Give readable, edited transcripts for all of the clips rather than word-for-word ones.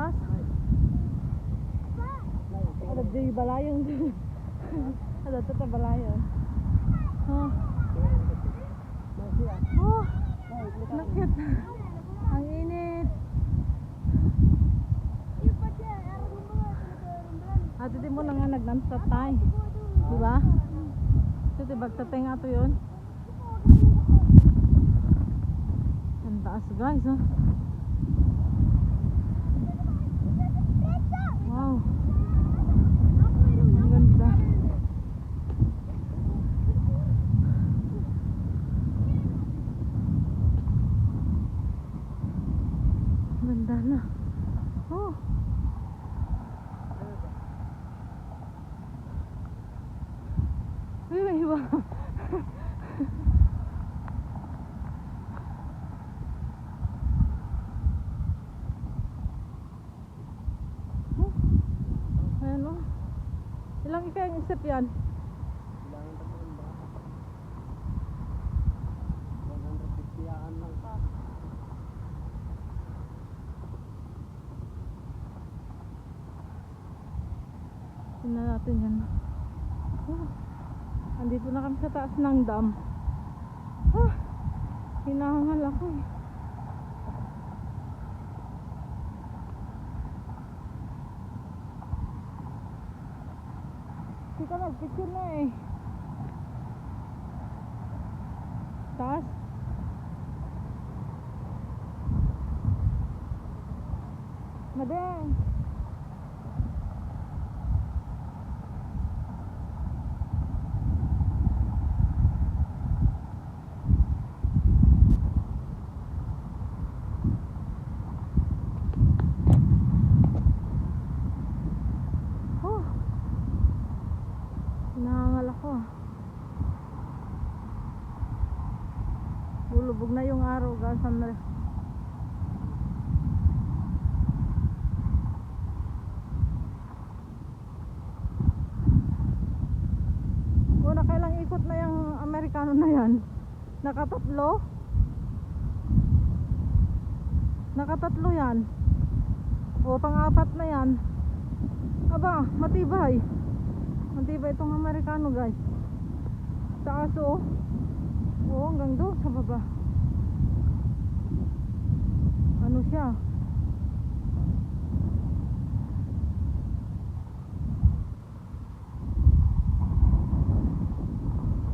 taas. Ada di balayan. Ada tetap balayan. Oh. Oh. Nakit. Ang init. At iti mo na nga nag-non-stop tayo. Diba? Ito bagtatay nga ito yun. Ang taas guys, oh. Wow. Ang ganda. Ang ganda na. Oh. Uy, may iba. Ayan o. Ilang ikayang step yan? Kailangan tapuin ba? 150 yaan lang pa. Tingnan natin yan. Oh. Andito na kami sa taas ng dam. Ah, hinahangal ako eh. Hindi ka nagpicture na eh. Taas. Madeng. Nangangal ako. Lulubog na yung araw guys. Nakailang ikot na yung Amerikano na yan. Nakatatlo yan. O pang-apat na yan. Aba, matibay itong Amerikano guys. Taas o. Oo, hanggang doon sa baba. Ano siya?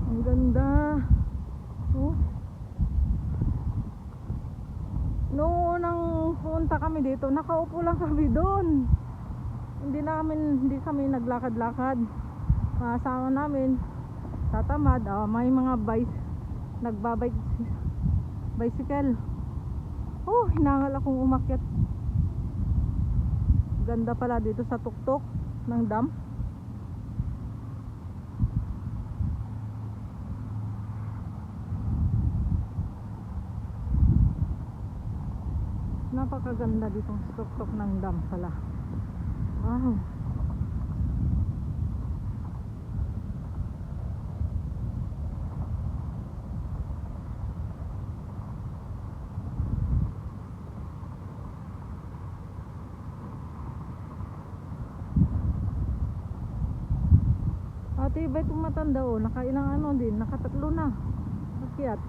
Ang ganda. Oh. Noong unang punta kami dito, nakaupo lang kami doon. Hindi kami naglakad-lakad. Kasama namin tatamad, may mga bicycle. Oh, hinangal akong umakyat. Ganda pala dito sa tuktok ng dam. Napakaganda dito sa tuktok ng dam pala. Wow. Ate, iba itong matanda o, nakailang din, nakatatlo na. Makiat.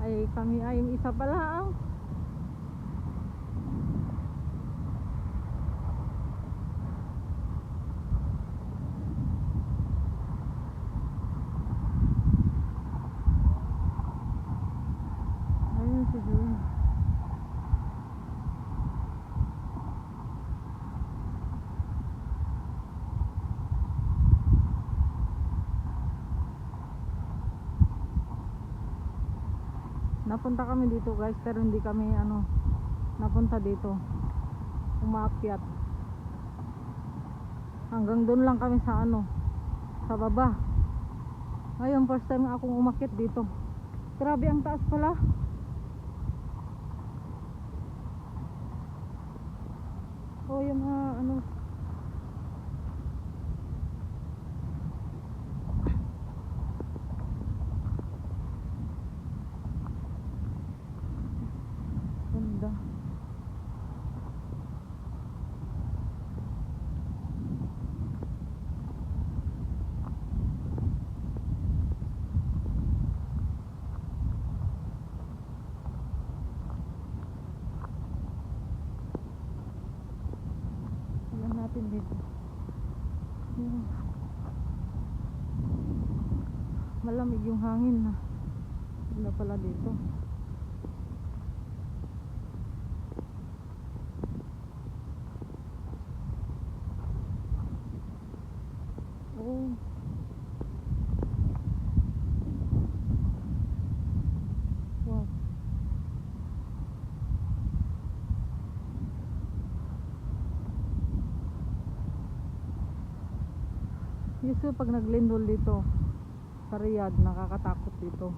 Ay, kami ay isa pala ang. Ayun si June. Napunta kami dito guys, pero hindi kami napunta dito. Umaakyat. Hanggang doon lang kami sa sa baba. Ngayon first time akong umakyat dito. Grabe ang taas pala. Oh, yung mga ganda. natin dito. Yan. Malamig yung hangin na. Wala pala dito. Oh. Wow. Usually pag naglindol dito sa Riyadh, nakakatakot dito.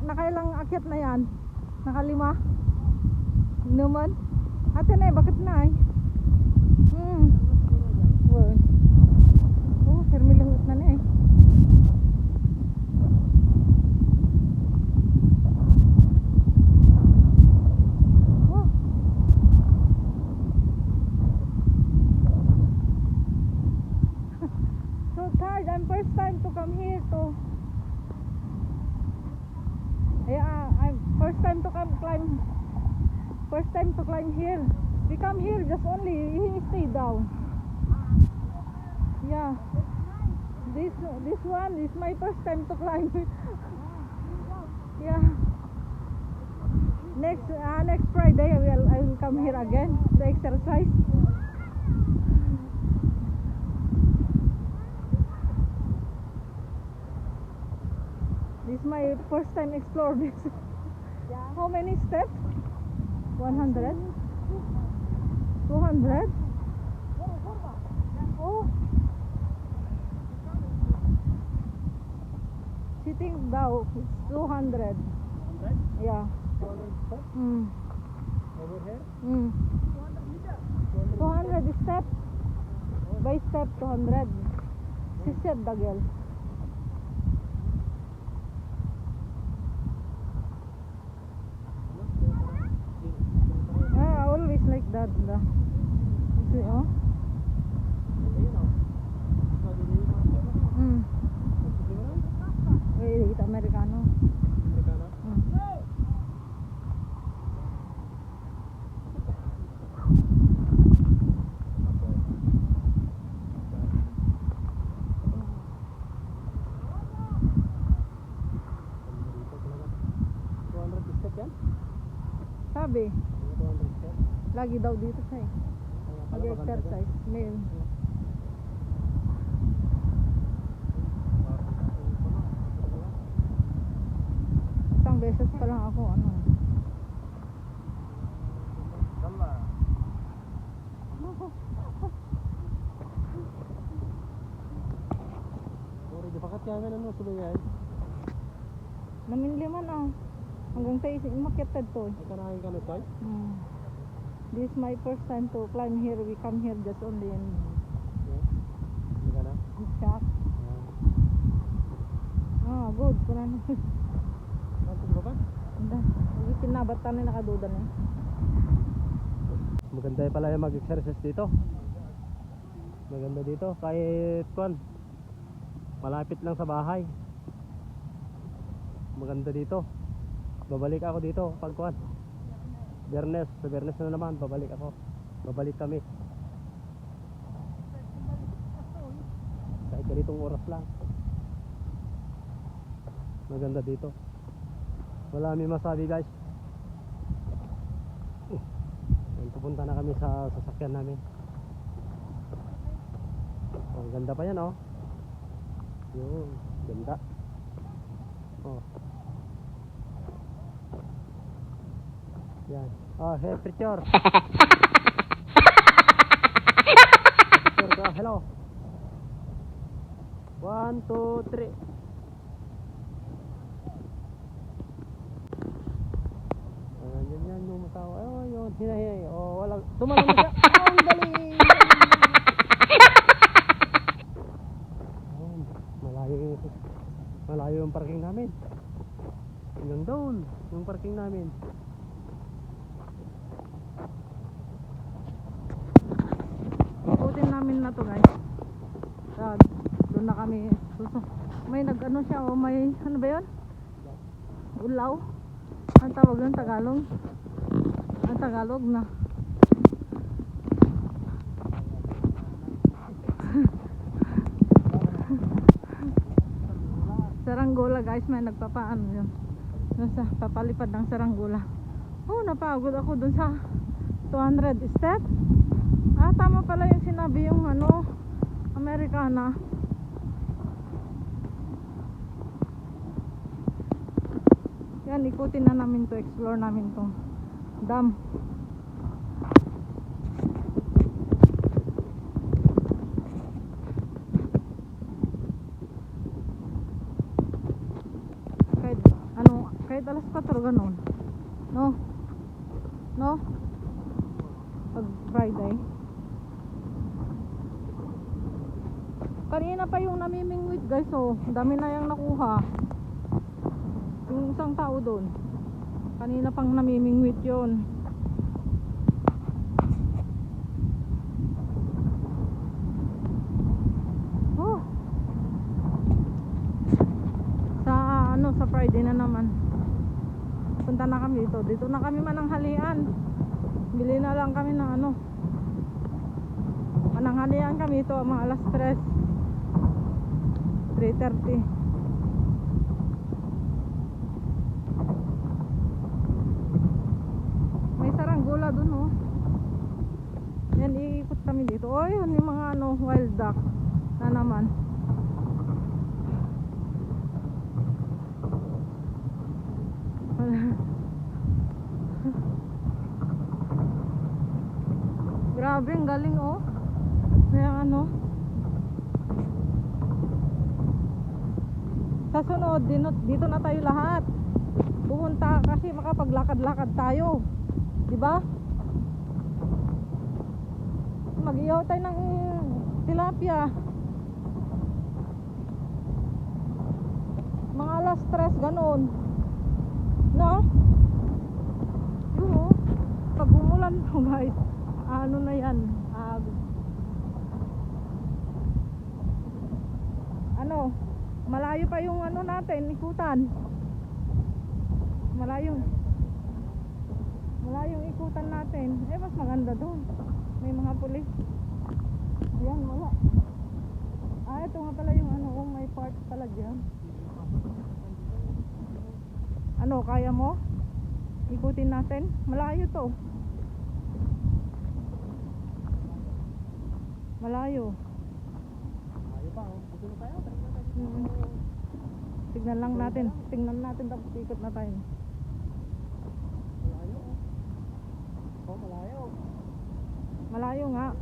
Nakailang akyat na yan? Nakalima? Naman? Ate na bakit na Well. Oh, firmilangot na na Oh. So tired. I'm first time to come here to I'm first time to climb here. We come here just only stay down. Yeah. This one is my first time to climb. Yeah. Next Friday I will come here again to exercise. This is my first time explore this. How many steps? 100? 200? Oh. Sitting down, it's 200. 100? Yeah. 200 steps? Over here? 200 steps. By step 200. She said the girl. Always like that. See, oh? Wait, it's Americano. Sabi, lagi daw dito siya mag-exercise. Mail. Isang beses pa lang ako, Bakit kaya na sulungay? Naminliman hanggang tayo umakyat to. Ay kanahin ka na tayo? This is my first time to climb here. We come here just only in shock. Good. Kunan. Nanti ba ba? Anda. Kinabatan na nakaduda na. Maganda pala yung mag-exercise dito. Maganda dito kahit malapit lang sa bahay. Maganda dito. Babalik ako dito pag Biyernes, sa Biyernes na naman babalik kami kahit ganitong oras lang. Maganda dito, wala kami masabi guys. Pupunta na kami sa sasakyan namin. Ang ganda pa yan yun, ganda. Yan. Hey, picture. Picture ka. Hello. 1, 2, 3. Yan yung masawa. Yun. Hinahinay. Walang. Tumalong na siya. Ang galing. Malayo yung parking namin. Hanggang doon yung parking namin. Ikutin namin na to guys. Doon doon na kami may nag-ano siya, oh, may ano ba yun? Ulaw? Ang tawag ng Tagalog? Ang Tagalog na saranggola guys, may nagpapaano yun dun sa papalipad ng saranggola. Oh, napagod ako dun sa 200 step. Tama pala yung sinabi yung ano, Americana. Yan, ikutin na namin to, explore namin tong dam. Kahit alas 4 ganun, no pag Friday. Kanina pa yung namimingwit guys, oh, dami na yung nakuha. Yung isang tao doon kanina pang namimingwit yun. Oh, sa Friday na naman punta na kami dito na kami mananghalian. Bili na lang kami ng ano, mananghalian kami ito mga alas 3:30. May saranggola dun, oh. Yan, iikot kami dito. Oh, yun yung mga ano, wild duck na naman. Grabe, ang galing, oh. Yung ano, sa sunod dito na tayo lahat pupunta kasi makapaglakad-lakad tayo, di ba? Mag-ihaw tayo ng tilapia mga alas 3 ganun, no? Yun, pag umulan po guys, ano na yan, ano, malayo pa yung ano natin, ikutan. Malayong ikutan natin. Mas maganda doon, may mga pulis. Ayan, wala. Ito nga pala yung ano, may park pala dyan. Ano, kaya mo? Ikutin natin. Malayo to. Malayo. Ayaw pa, oh. Dito na tayo. Tignan lang natin. Tingnan natin tapos ikot na tayo. Malayo, oh. Oh, malayo. Malayo nga.